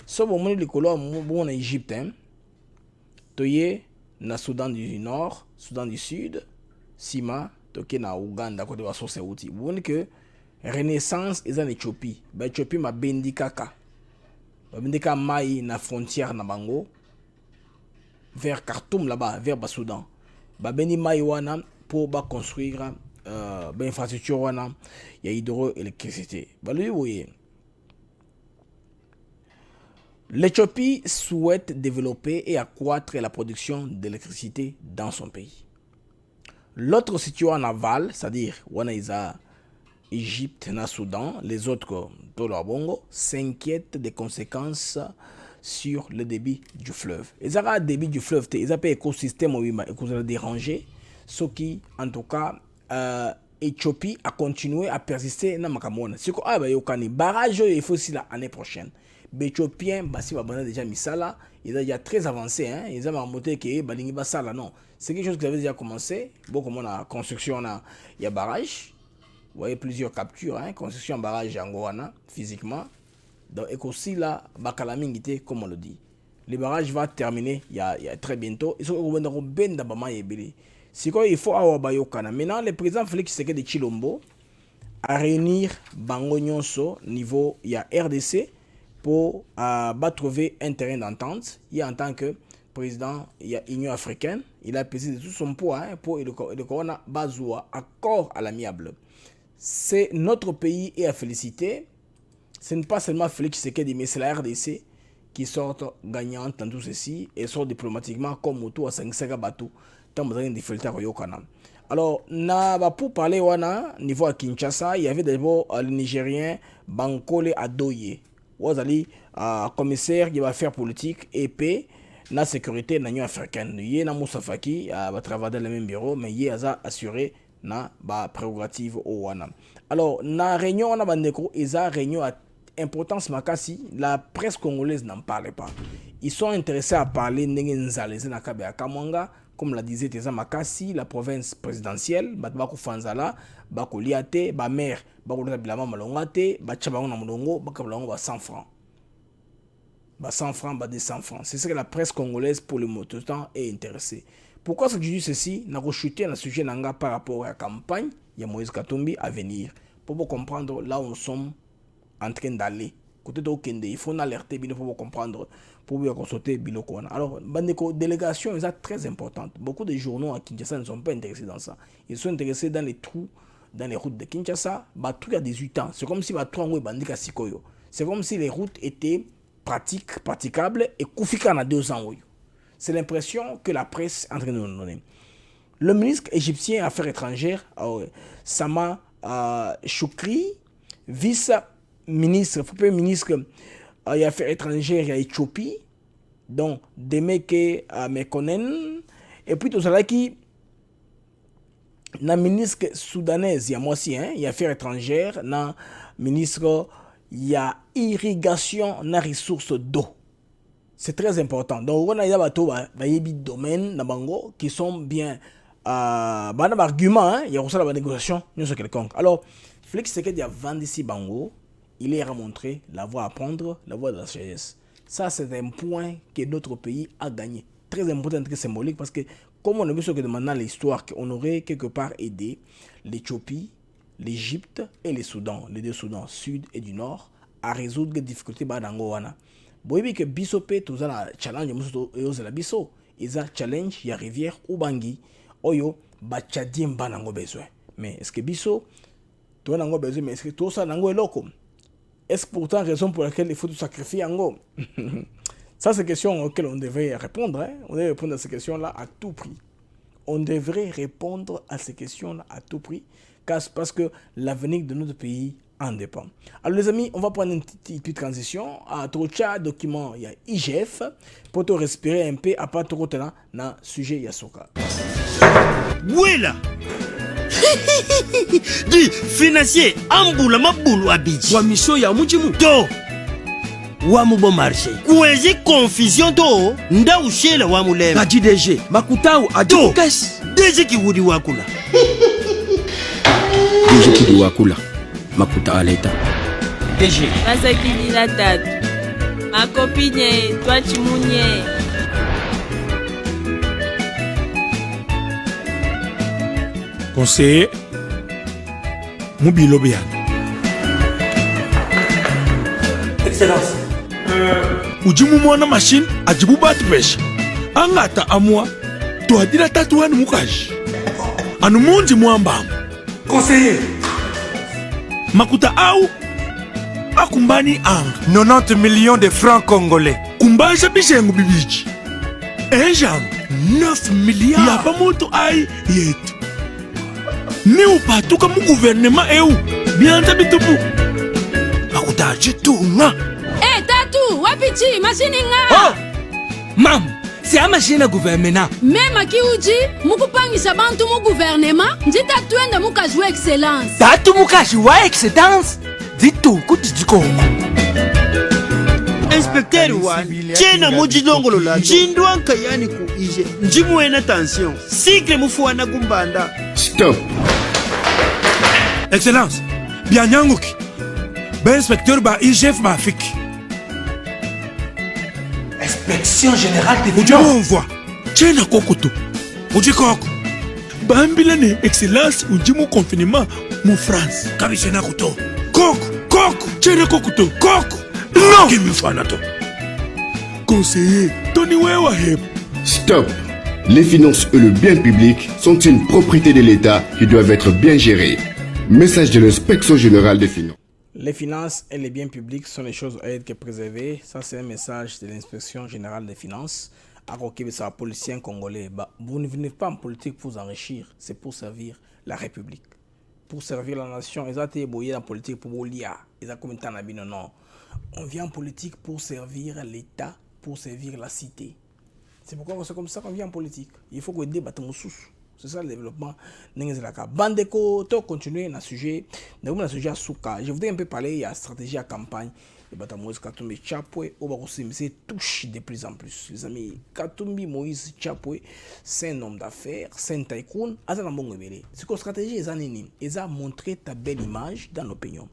So bomoni l'Écolo bon na Égypte toye na Soudan du nord, Soudan du sud, Sima toke na Ouganda côté ba source outil. Bon que Renaissance est en Éthiopie. Éthiopie m'a bendi kaka. Bendika mai na frontière na bango vers Khartoum là-bas, vers Soudan. Bendi mai wana pour construire infrastructure wana ya hydroélectricité. L'Éthiopie souhaite développer et accroître la production d'électricité dans son pays. L'autre situé en aval, c'est-à-dire wana isa Égypte, na Soudan, les autres Tolabongo s'inquiètent des conséquences sur le débit du fleuve. Ils ont un débit du fleuve, ils ont un écosystème qui a dérangé, ce qui, en tout cas, Éthiopie a continué à persister dans Makamona. C'est quoi? Il y a barrage, il faut aussi l'année prochaine. Les Éthiopiens, ils ont déjà mis ça là, ils ont déjà très avancé, ils ont monté que Balingi Basala, non. C'est quelque chose qui avait déjà commencé. Bon, comme on a construction, il y a barrage. Vous voyez plusieurs captures, construction barrage en Goana, physiquement. Donc, et aussi là, Bakalamingité, comme on le dit. Le barrage va terminer il y a très bientôt. Ils sont bien d'abord. C'est quoi il faut avoir Bayokana. Maintenant, le président Félix Tshisekedi de Chilombo a réunir Bango Nyonso niveau il y a RDC pour trouver un terrain d'entente. Il y a en tant que président, il y a Union africaine. Il a pesé de tout son poids pour le Corona Bazoua, accord à l'amiable. C'est notre pays et à féliciter. Ce n'est pas seulement Félix Tshisekedi, mais c'est la RDC qui sort gagnante dans tout ceci et sort diplomatiquement comme Moto à Sanksaga Batou. Tant que vous filtres au Canada. Alors, pour parler au niveau à Kinshasa, il y avait d'abord le Nigérien Bankole Adoye. wazali commissaire qui va faire politique et paix la sécurité de l'Union africaine. Il y a Moussa Faki va travailler dans le même bureau, mais il y a assuré na ba prérogative au wana. Alors na réunion na bandeko, ils a réunion à importance makasi, la presse congolaise n'en parle pas. Ils sont intéressés à parler n'engenzaleze na kabe akamanga, comme la disait Teza Makasi, la province présidentielle, batbako fanzala, bako liate, ba maire, bako lota bilama malongate, ba chabango na mulongo, baka balongo ba 100 francs. Bah 100 francs, bah 200 francs. C'est ce que la presse congolaise pour le temps est intéressée. Pourquoi est-ce que je dis ceci? N'a rechuté un sujet nanga par rapport à la campagne, il y a Moïse Katumbi à venir. Pour vous comprendre là où nous sommes en train d'aller. Côté de Okende, il faut alerter bien pour vous comprendre, pour vous consulter Biloko. Alors, bandeko, délégation est très importante. Beaucoup de journaux à Kinshasa ne sont pas intéressés dans ça. Ils sont intéressés dans les trous, dans les routes de Kinshasa. Bah, tout il y a 18 ans. C'est comme si bah, tout bandika sikoyo. C'est comme si les routes étaient praticables et Koufika a 2 ans. C'est l'impression que la presse est en train de nous donner. Le ministre égyptien Affaires étrangères, Sama Choukri, vice-ministre, premier ministre des Affaires étrangères à Éthiopie, donc Demeke Mekonnen, et puis tout ça qui na ministre soudanaise, il y a moi aussi, il y a Affaires étrangères, na ministre il y a irrigation na ressources d'eau. C'est très important. Donc, on a des domaines qui sont bien. Argument, il y a aussi la négociation. Quelconque. Alors, Félix Tshisekedi a vendu ici Bango. Il est remontré la voie à prendre, la voie de la sagesse. Ça, c'est un point que notre pays a gagné. Très important, très symbolique, parce que, comme on a vu ce que maintenant l'histoire, qu'on aurait quelque part aidé l'Éthiopie, l'Égypte et les Soudans, les 2 Soudans, sud et du nord, à résoudre les difficultés dans Boyebi que biso pe tous la challenge muso yoze la biso isa challenge ya rivière Ubangi oyo ba chadien ba nango besoin. Mais est-ce que biso to nango besoin, mais est-ce que tout ça nango eloko? Est-ce pourtant raison pour laquelle il faut tout sacrifier ango? Ça c'est une question auxquelles on devrait répondre, hein? On devrait répondre à ces questions-là à tout prix. On devrait répondre à ces questions-là à tout prix parce que l'avenir de notre pays en dépend. Alors les amis, on va prendre une petite transition. À Trocha document, il y a IGF pour te respirer un peu à part trop là dans sujet Yasoka. Voilà. Du financier ambula mabulu abiji. Wa mission ya mujimu. To. Wa mubo marché. Kwezi confusion to nda ushela wa mulema. Kaji DG makutao adu cash. DG ki wudi wakula. DG ki wudi wakula. Makuta aleta DG Masakilila tatu Makopinye Twachimunye Conseiller Mubilo Bian. Excellence. Ujimu mwana machine ajibu bat pesh. Angata amwa to adira tatu anu mukaji. Anu munji mwamba. Conseiller Makuta au akumbani anga 90 millions de francs congolais. Kumbaja bishengu bibiji. Enjam 9 milliards. Yapa moto ai yetu. Ni upatuka mu gouvernement eu. Bianta bitupu. Makuta chitunga. Tatu, wapichi, machine nga. Oh! Mam, c'est la machine à gouvernement. Même à Kiuji, mukupangisha bantu mu gouvernement, njita tuende muka jouer excellence. Tatu muka jouer excellence? Ditu kutijiko. Inspecteur wa chena mujidongolo la jindwa nkayani ku ije. Njimu ena tension. Sikre mufuana gumbanda. Stop. Excellence. Bianyanguki. Ben inspecteur ba IGF ba fiki. Inspection générale des finances. Ujimu chena kokoto. Ujikoko. Bambilane excellence ujimu confinement mu France. Kabishena kuto. Coco, chena kokoto. Coco. Non. Kimi fanato. Conseiller, Tony Wewa Heb. Stop. Les finances et le bien public sont une propriété de l'État qui doivent être bien gérées. Message de l'inspection générale des finances. Les finances et les biens publics sont les choses à être préservées. Ça, c'est un message de l'inspection générale des finances. À Québec, c'est un policier congolais. Vous ne venez pas en politique pour vous enrichir, c'est pour servir la République. pour servir la nation. Ils ont été boyés en politique pour l'IA. Ils ont combien de temps à bien non. On vient en politique pour servir l'État, pour servir la cité. C'est pourquoi c'est comme ça qu'on vient en politique. Il faut qu'on débatte mon sous. C'est ça le développement. Bandeko, to continuer dans le sujet. Dans le sujet à Souka. Je voudrais un peu parler de la stratégie à campagne. Et Moïse Katumbi Chapwe, c'est touche de plus en plus. Les amis, Katumbi Moïse Chapwe, c'est un homme d'affaires, c'est un tycoon. C'est que la stratégie est à montrer ta belle image dans l'opinion.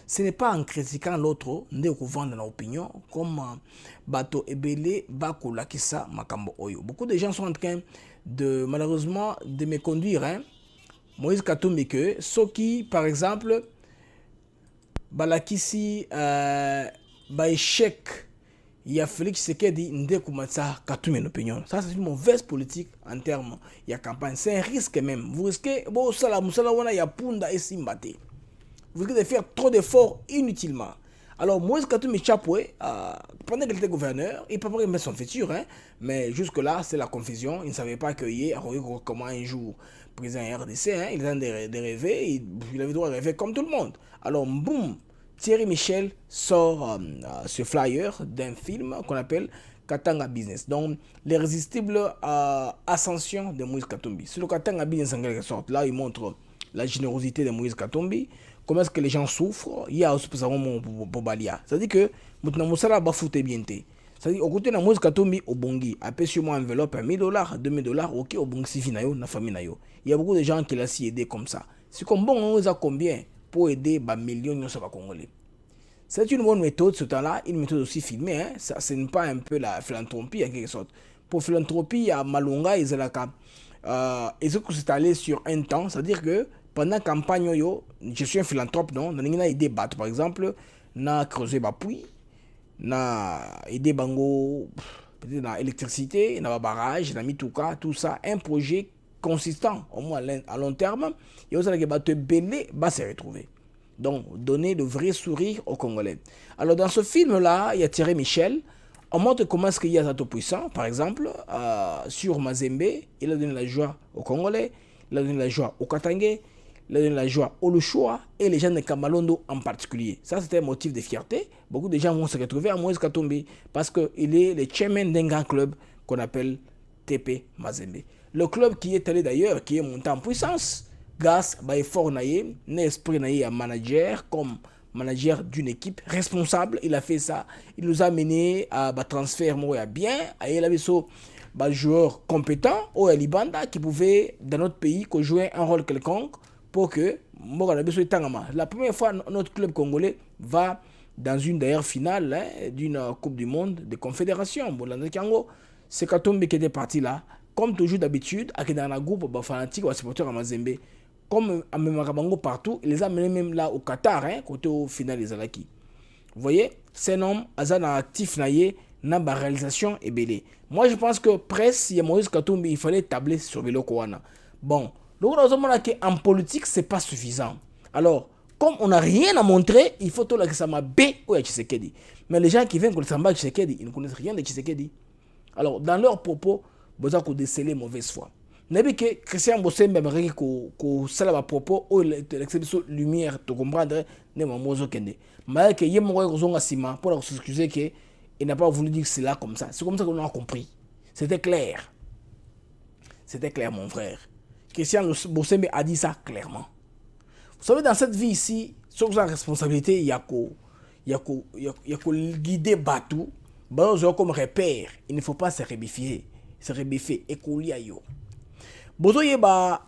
Ce n'est pas en critiquant l'autre, qu'on vend dans l'opinion, comme Bato Ebele, Bako Lakisa, Makambo Oyo. Beaucoup de gens sont en train de, malheureusement, de me conduire. Moïse Katumbi, que ceux qui, par exemple, balakisi échec, il y a Félix Tshisekedi Ndekumatsa Katumbi l'opinion. Ça c'est une mauvaise politique en termes de campagne. C'est un risque même. Vous risquez, bon, ça la musala wana ya punda et simbate. Vous risquez de faire trop d'efforts inutilement. Alors Moïse Katumbi Chapwe, pendant qu'il était gouverneur, il préparait mettre son futur, mais jusque-là, c'est la confusion. Il ne savait pas qu'il comment un jour président RDC, il a de rêver, il avait le droit de rêver comme tout le monde. Alors, boum, Thierry Michel sort ce flyer d'un film qu'on appelle Katanga Business. Donc, l'irrésistible ascension de Moïse Katumbi. Sur le Katanga Business, en quelque sorte, là, il montre la générosité de Moïse Katumbi. Comment est-ce que les gens souffrent. Il y a aussi pour Balia. C'est-à-dire que maintenant, Moussala va foutre bien. C'est-à-dire, au côté de Moïse Katumbi, au Bongi, appelle sur moi enveloppe à $1,000, $2,000, ok, au Bongi, si finalement, na famille nayo. Il y a beaucoup de gens qui l'ont si aidé comme ça. C'est comme bon, on a combien pour aider les millions de Congolais. C'est une bonne méthode, ce temps-là, une méthode aussi filmée. Ça, ce n'est pas un peu la philanthropie, en quelque sorte. Pour philanthropie, il y a Malunga, ils ont s'installé sur un temps, c'est-à-dire que pendant la campagne, je suis un philanthrope, non? On a aidé Bat, par exemple, on a creusé Bapui, on a aidé Bango, peut-être dans l'électricité, dans le barrage, dans Mitouka, tout ça, un projet consistant, au moins à long terme, et aussi que Bato Belé va se retrouver. Donc, donner le vrai sourire aux Congolais. Alors, dans ce film-là, il y a Thierry Michel. On montre comment est-ce qu'il y a Zato Puissant, par exemple, sur Mazembe. Il a donné la joie aux Congolais, il a donné la joie aux Katangais, il a donné la joie aux Luchois et les gens de Kamalondo en particulier. Ça, c'était un motif de fierté. Beaucoup de gens vont se retrouver à Moïse Katumbi parce qu'il est le chairman d'un grand club qu'on appelle TP Mazembe. Le club qui est allé d'ailleurs, qui est monté en puissance, grâce à l'effort naïe, l'esprit naïe à manager, comme manager d'une équipe responsable, il a fait ça. Il nous a mené à transfert bien, à il avait des joueurs compétents, au Libanda, qui pouvaient, dans notre pays, jouer un rôle quelconque pour que la première fois, notre club congolais va dans une d'ailleurs finale d'une Coupe du Monde de Confédération. C'est Katumbi qui était parti là. Comme toujours d'habitude, dans un groupe fanatique ou supporter à Mazembe, comme à Memarabango partout, il les a menés même là au Qatar, côté au final des Alaki. Vous voyez, c'est un homme, Azana actif, naïe, n'a pas réalisation et belé. Moi, je pense que presse, il y a Moïse Katumbi, il fallait tabler sur le Kowana. Bon, donc en politique, c'est pas suffisant. Alors, comme on n'a rien à montrer, il faut tout que ça m'a bé ou à Tshisekedi. Mais les gens qui viennent connaître Samba Tshisekedi, ils ne connaissent rien de Tshisekedi. Alors, dans leurs propos, vous avez décelé mauvaise foi. N'avez que Christian Bossembe aimerait que ça à propos ou l'exception lumière te comprendre ne mamozo kende. Mais que yé mo ko sima pour s'excuser que il n'a pas voulu dire cela comme ça. C'est comme ça qu'on a compris. C'était clair. C'était clair mon frère. Christian Bossembe a dit ça clairement. Vous savez dans cette vie ici, sur sa responsabilité, il y a que guider Batou, comme repère, il ne faut pas se rebiffer. Se rebiffer et couler à yo. Bozoye ba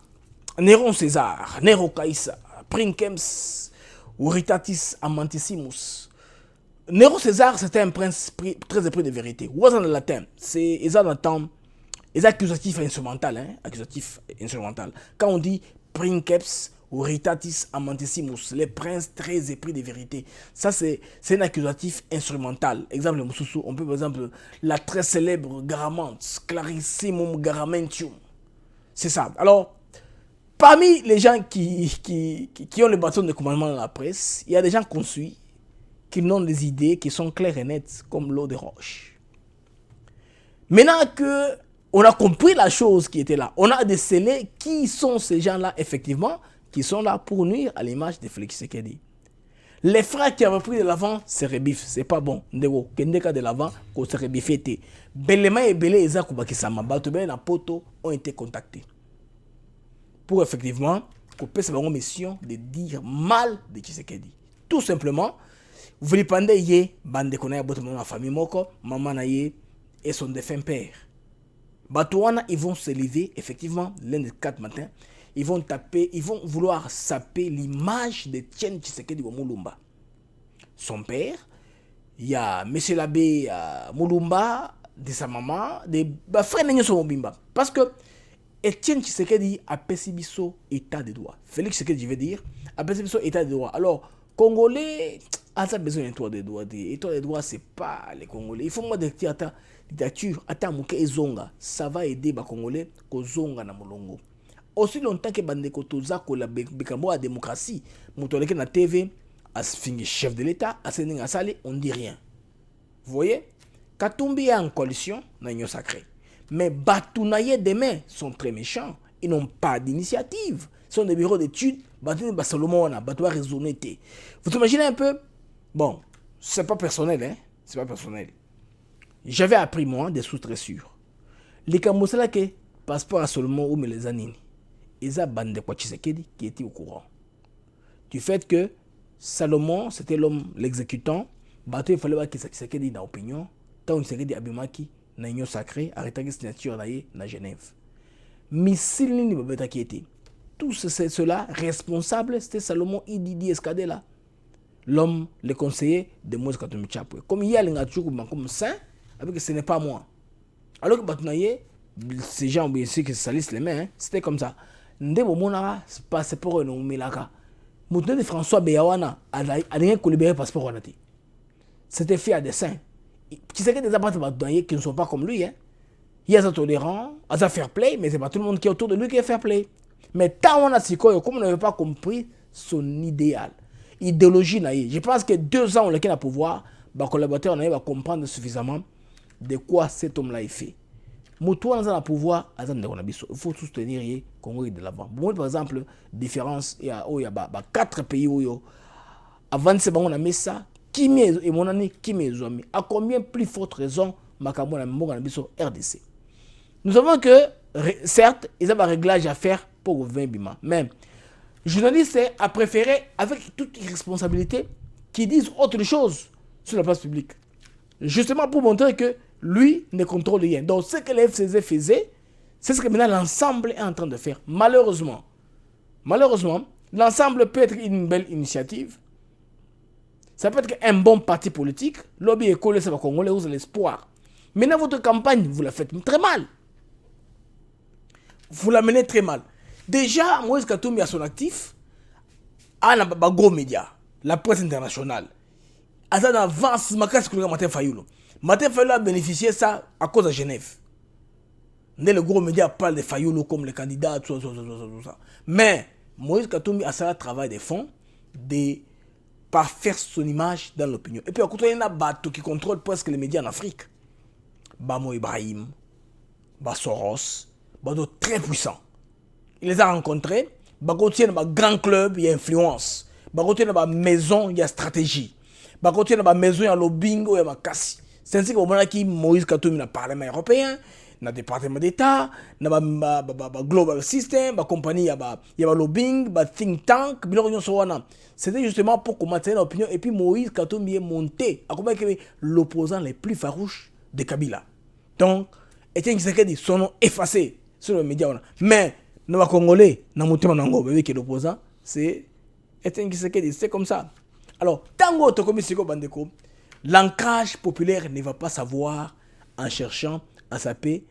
Néron César, Nero Caïssa, Princeps, Uritatis Amantissimus. Néron César, c'était un prince très épris de vérité. Ou en latin, c'est accusatif instrumental, accusatif instrumental. Quand on dit Princeps, Uritatis Amantissimus, les princes très épris de vérité. Ça, c'est un accusatif instrumental. Exemple, on peut par exemple la très célèbre Garamante, Clarissimum Garamentium. C'est ça. Alors, parmi les gens qui ont le bâton de commandement dans la presse, il y a des gens qu'on suit, qui ont des idées qui sont claires et nettes, comme l'eau de roche. Maintenant qu'on a compris la chose qui était là, on a décelé qui sont ces gens-là, effectivement, qui sont là pour nuire à l'image de Félix Tshisekedi. Les frères qui avaient pris de l'avant se rebiffent. C'est pas bon. Ndeko, Kendeka de l'avant, qu'on se rebiffe. Belema et Belé et Zakubakisama, Batobé et Poto ont été contactés. Pour effectivement, qu'on puisse avoir une mission de dire mal de Tshisekedi. Tout simplement, vous voulez prendre yé, bande connaît ma famille moko, maman naye et son défunt père. Batouana, ils vont se lever, effectivement, lundi 4 matin. Ils vont taper, ils vont vouloir saper l'image de Tien Tshisekedi Moulumba. Son père, il y a M. l'abbé Moulumba, de sa maman, des frères Nenyo Somobimba. Parce que Etienne Tshisekedi a pessibiso état de droit. Félix Tshisekedi, je veux dire, a pessibiso état de droit. Alors, Congolais, a besoin d'état de droit. État de droit, c'est pas les Congolais. Il faut moi dire, dictature, attends, ezonga, ça va aider les Congolais kozonga na molongo. Aussi longtemps que bandeko toza ko la bekambo a démocratie, motoleke na TV, as fingi chef de l'État, as ninga sali, on dit rien. Vous voyez? Katumbi est en coalition, n'a sacré. Mais Batounaye demain sont très méchants. Ils n'ont pas d'initiative. Ce sont des bureaux d'études. Batounaye Salomon, Batounaye raisonné. Vous imaginez un peu? Bon, c'est pas personnel, hein? C'est pas personnel. J'avais appris, moi, des sources très sûres. Les Kamosala que passeport à Solomon ou les Anini. Ils ont bandé quoi Tshisekedi qui était au courant. Du fait que Salomon, c'était l'homme, l'exécutant. Bateau, il fallait que Tshisekedi ait opinion. Tant que Tshisekedi abimaki, na union sacrée, arrêté la signature na Genève. Missile ni babeta qui était. Tout cela responsable, c'était Salomon Ididi Escadela. L'homme, le conseiller de Moïse Katumbi Chapwe. Comme il y a l'ingachou comme saint, avec que ce n'est pas moi. Alors que Batounaye, ces gens bien sûr qui se salissent les mains, hein, c'était comme ça. Ndebo mona passe pour un milaka. Moutonne de François Beyawana a rien que libérer passeport en été. C'était fait à dessein. Qui sait que des abattements qui ne sont pas comme lui, hein. Il y a des tolérants, des fair play, mais c'est pas tout le monde qui est autour de lui qui est fair play. Mais tant on a si comme on n'avait pas compris son idéal, idéologie naïe. Je pense que 2 ans on l'a pouvoir, les collaborateurs va comprendre suffisamment de quoi cet homme-là est fait. Moutou on a le pouvoir, il faut soutenir le Congo de l'avant. Bon, par exemple, différence, il y a 4 pays où avant c'est bon on a mis ça. Qui et mon ami, qui mes amis, à combien plus forte raison Makambo na RDC. Nous savons que, certes, ils ont un réglage à faire pour le 20 bima. Mais, le journaliste a préféré, avec toute irresponsabilité, qu'ils disent autre chose sur la place publique. Justement pour montrer que lui ne contrôle rien. Donc, ce que les FCZ faisait, c'est ce que maintenant l'ensemble est en train de faire. Malheureusement, l'ensemble peut être une belle initiative. Ça peut être un bon parti politique. Lobby et collé, ça va Congolais, vous avez l'espoir. Maintenant, votre campagne, vous la faites très mal. Vous la menez très mal. Déjà, Moïse Katumbi a son actif. À la gros média, la presse internationale. À ça, d'avance, Makas Kouliga Martin Fayoulo. Martin Fayoulo a bénéficié de ça à cause de Genève. Le gros média parle de Fayoulo comme le candidat, tout ça. Mais Moïse Katumbi a ça le travail des fonds, par faire son image dans l'opinion. Et puis, à côté, il y a un bateau qui contrôle presque les médias en Afrique. Bamo Ibrahim, Soros, bateau très puissant. Il les a rencontrés. Bagotier dans un grand club, il y a influence. Bagotier dans une maison, il y a stratégie. Bagotier dans une maison, il y a lobbying, il y a casse. C'est ainsi que Moïse Katumbi dans le Parlement européen, dans le département d'État, dans le global system, dans la compagnie, il y a le lobbying, il y a think tank, c'était justement pour commenter l'opinion. Et puis Moïse Katumbi est monté à comment l'opposant le plus farouche de Kabila. Donc, Etienne Tshisekedi, son nom effacé sur les médias. Mais, dans les Congolais, dans le monde qui est l'opposant, c'est Etienne Tshisekedi, c'est comme ça. Alors, tant que Tokomisiko Bandeko, l'ancrage populaire ne va pas savoir en cherchant à saper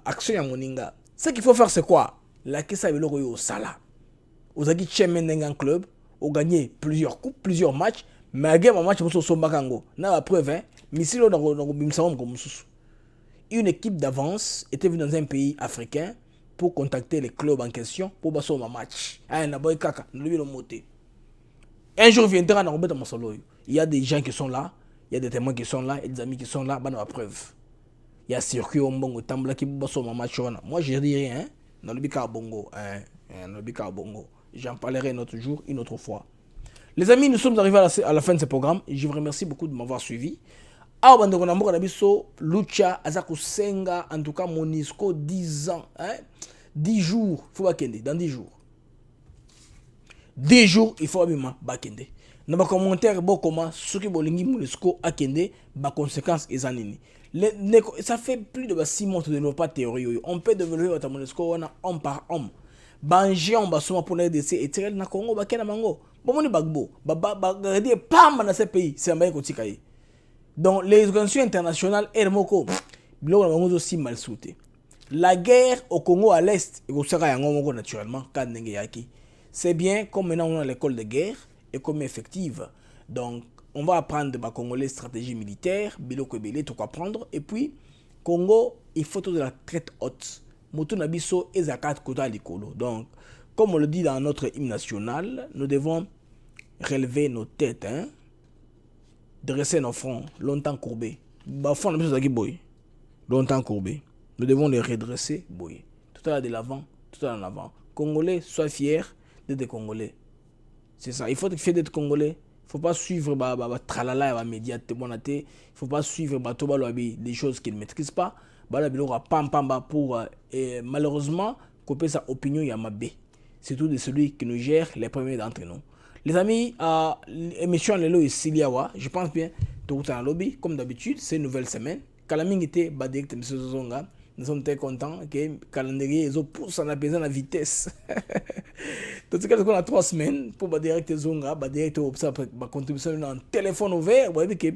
action ya moninga. Ce qu'il faut faire, c'est quoi? La kesa est au Sala. Vous avez chairman d'un club, vous gagnez plusieurs coupes, plusieurs matchs, mais à un match, vous avez Bakango. Na preuve, hein, Misilo dans Bimsaom comme Soussou. Une équipe d'avance était venue dans un pays africain pour contacter les clubs en question pour passer un match. Un jour viendra dans le solo. Il y a des gens qui sont là, il y a des témoins qui sont là, il y a des amis qui sont là, bah la preuve. Il y a circuit au Mbongo Tambla qui passe un match. Moi je dis rien, hein. Nalobika bongo, Nalobika bongo. J'en parlerai un autre jour, une autre fois. Les amis, nous sommes arrivés à la fin de ce programme. Je vous remercie beaucoup de m'avoir suivi. Ah, bandeko na mboka na biso, Lucha Azako Senga, en tout cas Monisco 10 ans, 10 jours, il faut bakende, dans 10 jours. 10 jours, il faut abima bakende. Dans ma commentaire, bon comment, ceux qui bolingi Monisco akende, ba conséquences ezanini. Ça fait plus de 6 mois de nos pas théories. On peut développer votre Monisco homme par homme. Banger on basoma pour RDC et tirer na Congo bakena mango. Bon moni bagbo, regarder pam dans ce pays, c'est un bail kotikaye. Donc les organisations internationales Hermoko, bilo na bango aussi mal sauté. La guerre au Congo à l'est et au Sahara yango naturellement quand ndenge yaki. C'est bien comme maintenant on a l'école de guerre et comme effective. Donc on va apprendre de Congolais stratégie militaire, bilo ko belé tout apprendre et puis Congo, il faut de la traite haute. Moto nabiso ezakat kota likolo. Donc comme on le dit dans notre hymne national, nous devons relever nos têtes, dresser nos fronts, longtemps courbés. Longtemps courbés. Nous devons les redresser, boy. Tout à l'heure de l'avant, tout à l'heure en avant. Congolais, sois fier d'être Congolais. C'est ça. Il faut être fier d'être Congolais. Il ne faut pas suivre tralala et médias. Il ne faut pas suivre des choses qu'ils ne maîtrisent pas. Pour malheureusement couper sa opinion yamabé. C'est tout de celui qui nous gère les premiers d'entre nous. Les amis, émission Lelo et Siliawa, je pense bien, tout en lobby, comme d'habitude, c'est une nouvelle semaine. Kalaming était direct M. Zonga. Nous sommes très contents que le calendrier est pousse en apaisant la vitesse. Dans ce cas, on a 3 semaines pour direct Zonga, direct contribution dans téléphone ouvert. Vous voyez que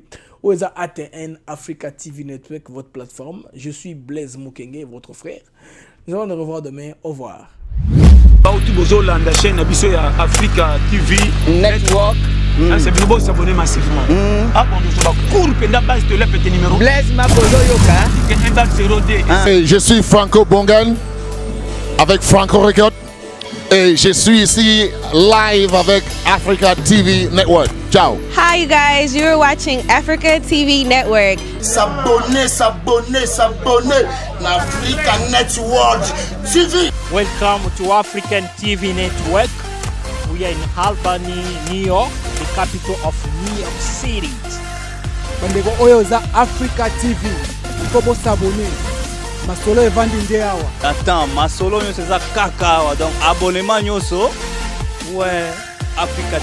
vous avez ATN Africa TV Network, votre plateforme. Je suis Blaise Mukenge, votre frère. Nous allons nous revoir demain. Au revoir. Bauti bozolanda chaîne biso ya Africa TV Network. C'est bien beau s'abonner massivement. Abonnez-vous sur la cour penda base de la petit numéro. Blaise Mabozo Yoka. Je suis Franco Bongan avec Franco Record et je suis ici live avec Africa TV Network. Ciao. Hi you guys, you're watching Africa TV Network. S'abonner Africa Network TV. Welcome to African TV Network. We are in Albany, New York, the capital of New York City. Bandeko oyo za Africa TV. Faut s'abonner. Masolo evandi nde awa. Attends, masolo nyo c'est ça kaka awa. Donc abonnement nyoso. Ouais, Africa